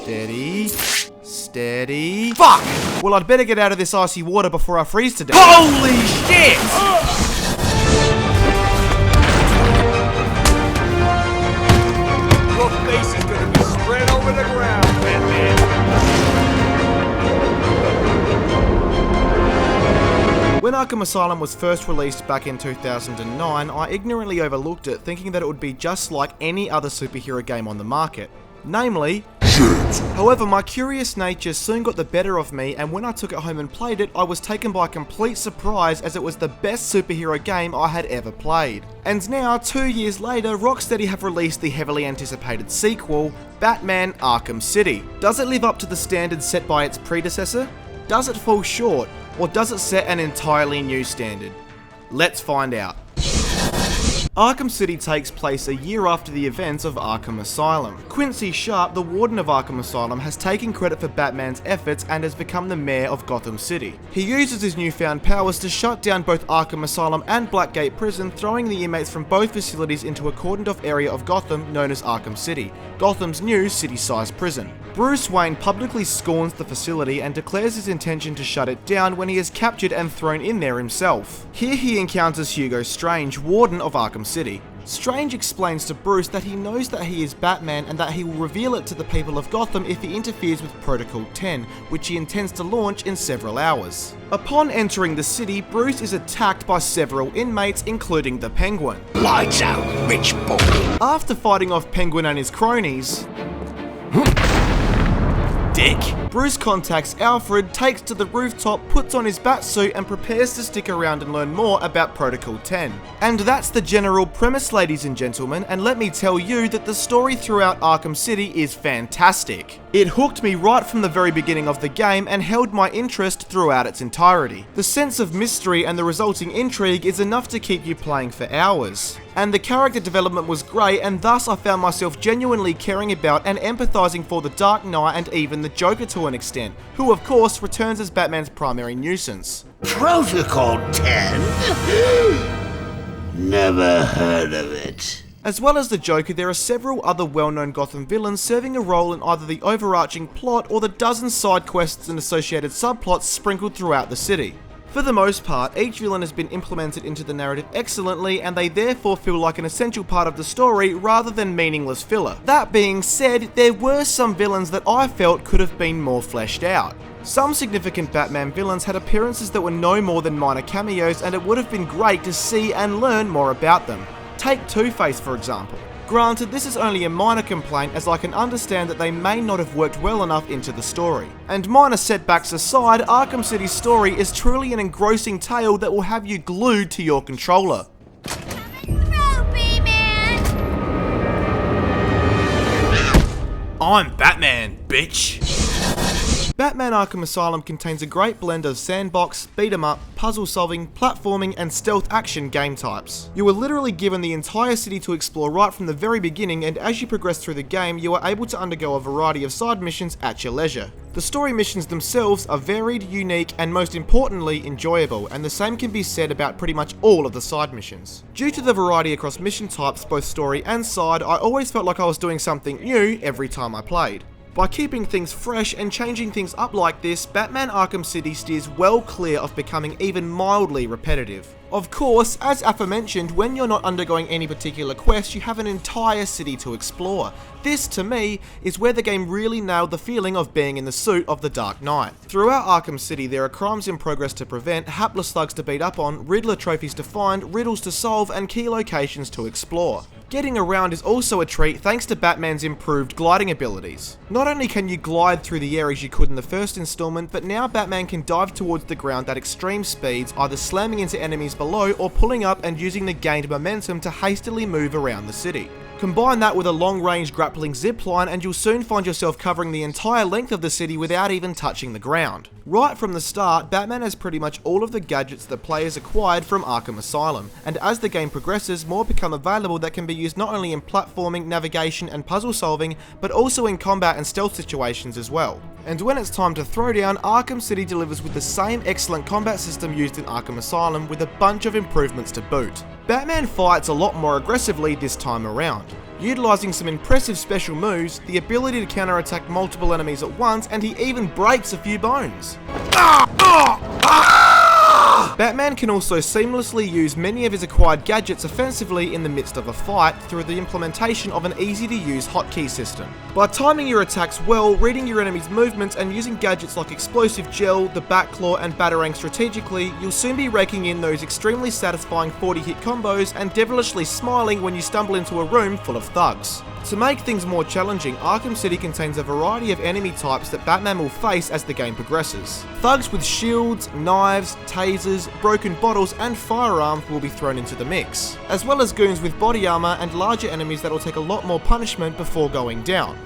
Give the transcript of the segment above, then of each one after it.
Steady. Steady. Fuck! Well, I'd better get out of this icy water before I freeze to death. Holy shit! Your face is gonna be spread over the ground, Batman. When Arkham Asylum was first released back in 2009, I ignorantly overlooked it, thinking that it would be just like any other superhero game on the market. Namely, shit. However, my curious nature soon got the better of me, and when I took it home and played it, I was taken by complete surprise as it was the best superhero game I had ever played. And now, 2 years later, Rocksteady have released the heavily anticipated sequel, Batman Arkham City. Does it live up to the standards set by its predecessor? Does it fall short? Or does it set an entirely new standard? Let's find out. Arkham City takes place a year after the events of Arkham Asylum. Quincy Sharp, the warden of Arkham Asylum, has taken credit for Batman's efforts and has become the mayor of Gotham City. He uses his newfound powers to shut down both Arkham Asylum and Blackgate Prison, throwing the inmates from both facilities into a cordoned-off area of Gotham known as Arkham City, Gotham's new city-sized prison. Bruce Wayne publicly scorns the facility and declares his intention to shut it down when he is captured and thrown in there himself. Here he encounters Hugo Strange, warden of Arkham City. Strange explains to Bruce that he knows that he is Batman and that he will reveal it to the people of Gotham if he interferes with Protocol 10, which he intends to launch in several hours. Upon entering the city, Bruce is attacked by several inmates, including the Penguin. Lights out, bitch boy. After fighting off Penguin and his cronies, Dick, Bruce contacts Alfred, takes to the rooftop, puts on his batsuit and prepares to stick around and learn more about Protocol 10. And that's the general premise, ladies and gentlemen, and let me tell you that the story throughout Arkham City is fantastic. It hooked me right from the very beginning of the game and held my interest throughout its entirety. The sense of mystery and the resulting intrigue is enough to keep you playing for hours. And the character development was great, and thus I found myself genuinely caring about and empathising for the Dark Knight and even the Joker to an extent, who of course returns as Batman's primary nuisance. Protocol 10? Never heard of it. As well as the Joker, there are several other well-known Gotham villains serving a role in either the overarching plot or the dozen side quests and associated subplots sprinkled throughout the city. For the most part, each villain has been implemented into the narrative excellently, and they therefore feel like an essential part of the story rather than meaningless filler. That being said, there were some villains that I felt could have been more fleshed out. Some significant Batman villains had appearances that were no more than minor cameos, and it would have been great to see and learn more about them. Take Two-Face for example. Granted, this is only a minor complaint, as I can understand that they may not have worked well enough into the story. And minor setbacks aside, Arkham City's story is truly an engrossing tale that will have you glued to your controller. Ropey man! I'm Batman, bitch! Batman Arkham Asylum contains a great blend of sandbox, beat 'em up, puzzle solving, platforming and stealth action game types. You are literally given the entire city to explore right from the very beginning, and as you progress through the game you are able to undergo a variety of side missions at your leisure. The story missions themselves are varied, unique and most importantly enjoyable, and the same can be said about pretty much all of the side missions. Due to the variety across mission types, both story and side, I always felt like I was doing something new every time I played. By keeping things fresh and changing things up like this, Batman Arkham City steers well clear of becoming even mildly repetitive. Of course, as aforementioned, when you're not undergoing any particular quest, you have an entire city to explore. This, to me, is where the game really nailed the feeling of being in the suit of the Dark Knight. Throughout Arkham City, there are crimes in progress to prevent, hapless thugs to beat up on, Riddler trophies to find, riddles to solve, and key locations to explore. Getting around is also a treat thanks to Batman's improved gliding abilities. Not only can you glide through the air as you could in the first installment, but now Batman can dive towards the ground at extreme speeds, either slamming into enemies below or pulling up and using the gained momentum to hastily move around the city. Combine that with a long-range grappling zipline and you'll soon find yourself covering the entire length of the city without even touching the ground. Right from the start, Batman has pretty much all of the gadgets that players acquired from Arkham Asylum, and as the game progresses, more become available that can be used not only in platforming, navigation and puzzle solving, but also in combat and stealth situations as well. And when it's time to throw down, Arkham City delivers with the same excellent combat system used in Arkham Asylum with a bunch of improvements to boot. Batman fights a lot more aggressively this time around. utilising some impressive special moves, the ability to counterattack multiple enemies at once, and he even breaks a few bones. Batman can also seamlessly use many of his acquired gadgets offensively in the midst of a fight through the implementation of an easy-to-use hotkey system. By timing your attacks well, reading your enemy's movements, and using gadgets like Explosive Gel, the Batclaw, and Batarang strategically, you'll soon be raking in those extremely satisfying 40-hit combos and devilishly smiling when you stumble into a room full of thugs. To make things more challenging, Arkham City contains a variety of enemy types that Batman will face as the game progresses. Thugs with shields, knives, tasers, broken bottles, and firearms will be thrown into the mix, as well as goons with body armor and larger enemies that will take a lot more punishment before going down.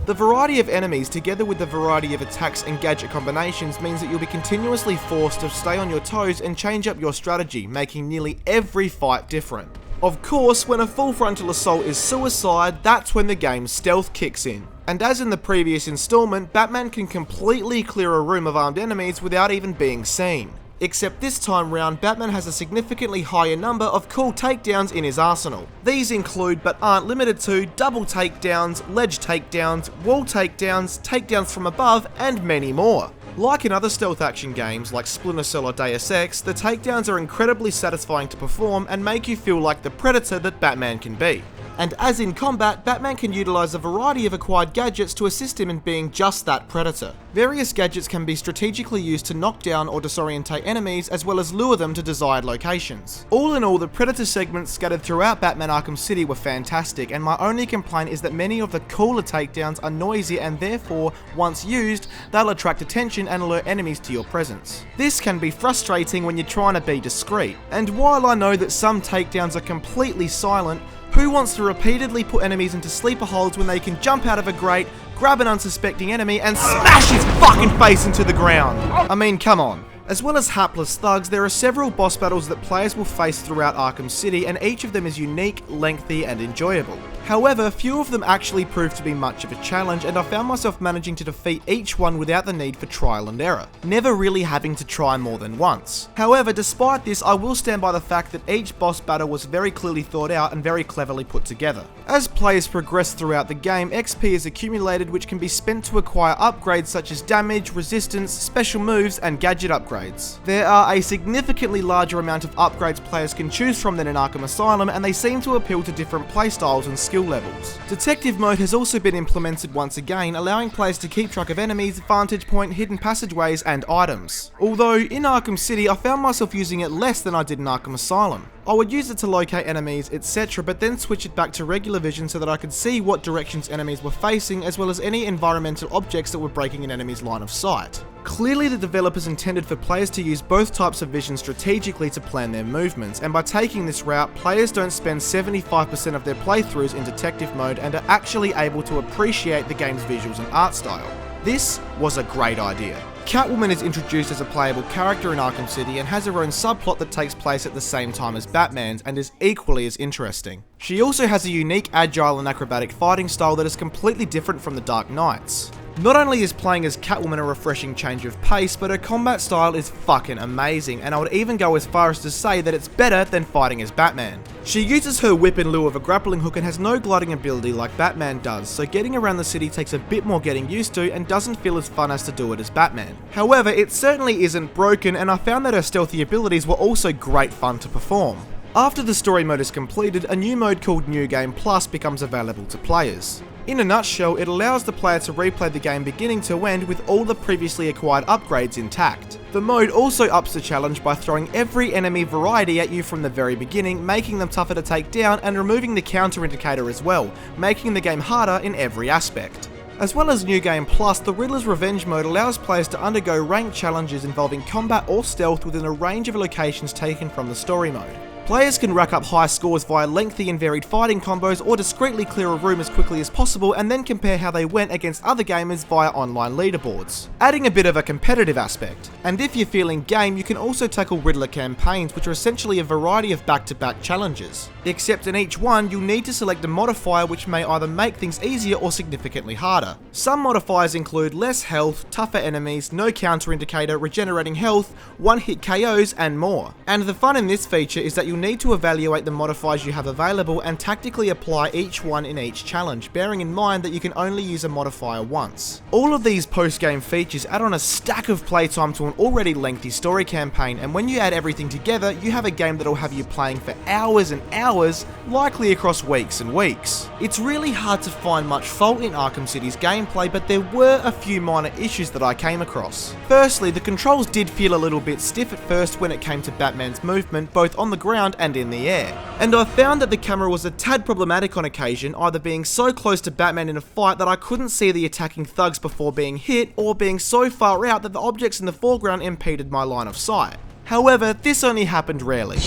The variety of enemies, together with the variety of attacks and gadget combinations, means that you'll be continuously forced to stay on your toes and change up your strategy, making nearly every fight different. Of course, when a full frontal assault is suicide, that's when the game's stealth kicks in. And as in the previous installment, Batman can completely clear a room of armed enemies without even being seen. Except this time round, Batman has a significantly higher number of cool takedowns in his arsenal. These include, but aren't limited to, double takedowns, ledge takedowns, wall takedowns, takedowns from above, and many more. Like in other stealth action games like Splinter Cell or Deus Ex, the takedowns are incredibly satisfying to perform and make you feel like the predator that Batman can be. And as in combat, Batman can utilise a variety of acquired gadgets to assist him in being just that predator. Various gadgets can be strategically used to knock down or disorientate enemies, as well as lure them to desired locations. All in all, the predator segments scattered throughout Batman Arkham City were fantastic, and my only complaint is that many of the cooler takedowns are noisy, and therefore, once used, they'll attract attention and alert enemies to your presence. This can be frustrating when you're trying to be discreet, and while I know that some takedowns are completely silent, who wants to repeatedly put enemies into sleeper holds when they can jump out of a grate, grab an unsuspecting enemy, and smash his fucking face into the ground? I mean, come on. As well as hapless thugs, there are several boss battles that players will face throughout Arkham City, and each of them is unique, lengthy, and enjoyable. However, few of them actually prove to be much of a challenge, and I found myself managing to defeat each one without the need for trial and error, never really having to try more than once. However, despite this, I will stand by the fact that each boss battle was very clearly thought out and very cleverly put together. As players progress throughout the game, XP is accumulated, which can be spent to acquire upgrades such as damage, resistance, special moves, and gadget upgrades. There are a significantly larger amount of upgrades players can choose from than in Arkham Asylum, and they seem to appeal to different playstyles and skill levels. Detective mode has also been implemented once again, allowing players to keep track of enemies, vantage point, hidden passageways, and items. Although, in Arkham City, I found myself using it less than I did in Arkham Asylum. I would use it to locate enemies, etc., but then switch it back to regular vision so that I could see what directions enemies were facing, as well as any environmental objects that were breaking an enemy's line of sight. Clearly, the developers intended for players to use both types of vision strategically to plan their movements, and by taking this route, players don't spend 75% of their playthroughs in detective mode and are actually able to appreciate the game's visuals and art style. This was a great idea. Catwoman is introduced as a playable character in Arkham City and has her own subplot that takes place at the same time as Batman's and is equally as interesting. She also has a unique, agile and acrobatic fighting style that is completely different from the Dark Knight's. Not only is playing as Catwoman a refreshing change of pace, but her combat style is fucking amazing, and I would even go as far as to say that it's better than fighting as Batman. She uses her whip in lieu of a grappling hook and has no gliding ability like Batman does, so getting around the city takes a bit more getting used to and doesn't feel as fun as to do it as Batman. However, it certainly isn't broken, and I found that her stealthy abilities were also great fun to perform. After the story mode is completed, a new mode called New Game Plus becomes available to players. In a nutshell, it allows the player to replay the game beginning to end with all the previously acquired upgrades intact. The mode also ups the challenge by throwing every enemy variety at you from the very beginning, making them tougher to take down and removing the counter indicator as well, making the game harder in every aspect. As well as New Game Plus, the Riddler's Revenge mode allows players to undergo ranked challenges involving combat or stealth within a range of locations taken from the story mode. Players can rack up high scores via lengthy and varied fighting combos or discreetly clear a room as quickly as possible and then compare how they went against other gamers via online leaderboards, adding a bit of a competitive aspect. And if you're feeling game, you can also tackle Riddler campaigns, which are essentially a variety of back-to-back challenges. Except in each one, you'll need to select a modifier which may either make things easier or significantly harder. Some modifiers include less health, tougher enemies, no counter indicator, regenerating health, one-hit KOs, and more. And the fun in this feature is that you'll need to evaluate the modifiers you have available and tactically apply each one in each challenge, bearing in mind that you can only use a modifier once. All of these post-game features add on a stack of playtime to an already lengthy story campaign, and when you add everything together, you have a game that'll have you playing for hours and hours, likely across weeks and weeks. It's really hard to find much fault in Arkham City's gameplay, but there were a few minor issues that I came across. Firstly, the controls did feel a little bit stiff at first when it came to Batman's movement, both on the ground and in the air. And I found that the camera was a tad problematic on occasion, either being so close to Batman in a fight that I couldn't see the attacking thugs before being hit, or being so far out that the objects in the foreground impeded my line of sight. However, this only happened rarely.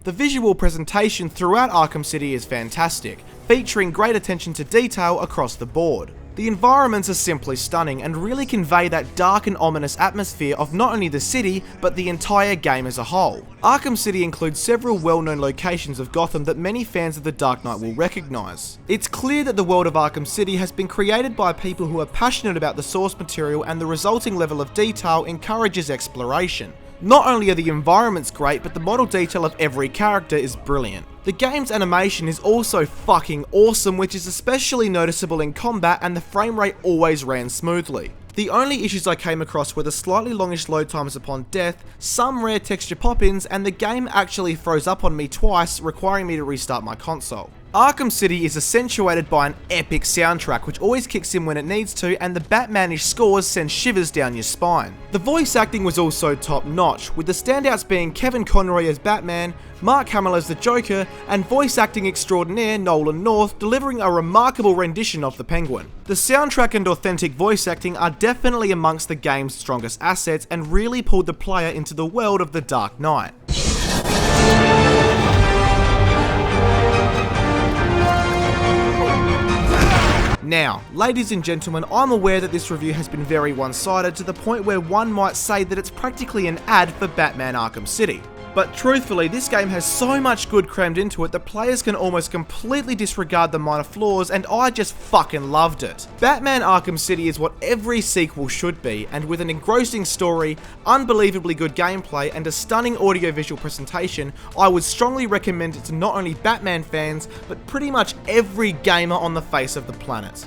The visual presentation throughout Arkham City is fantastic, featuring great attention to detail across the board. The environments are simply stunning and really convey that dark and ominous atmosphere of not only the city, but the entire game as a whole. Arkham City includes several well-known locations of Gotham that many fans of The Dark Knight will recognise. It's clear that the world of Arkham City has been created by people who are passionate about the source material, and the resulting level of detail encourages exploration. Not only are the environments great, but the model detail of every character is brilliant. The game's animation is also fucking awesome, which is especially noticeable in combat, and the frame rate always ran smoothly. The only issues I came across were the slightly longish load times upon death, some rare texture pop-ins, and the game actually froze up on me twice, requiring me to restart my console. Arkham City is accentuated by an epic soundtrack which always kicks in when it needs to, and the Batmanish scores send shivers down your spine. The voice acting was also top notch, with the standouts being Kevin Conroy as Batman, Mark Hamill as the Joker, and voice acting extraordinaire Nolan North delivering a remarkable rendition of the Penguin. The soundtrack and authentic voice acting are definitely amongst the game's strongest assets and really pulled the player into the world of The Dark Knight. Now, ladies and gentlemen, I'm aware that this review has been very one-sided to the point where one might say that it's practically an ad for Batman Arkham City. But truthfully, this game has so much good crammed into it that players can almost completely disregard the minor flaws, and I just fucking loved it. Batman Arkham City is what every sequel should be, and with an engrossing story, unbelievably good gameplay, and a stunning audio-visual presentation, I would strongly recommend it to not only Batman fans, but pretty much every gamer on the face of the planet.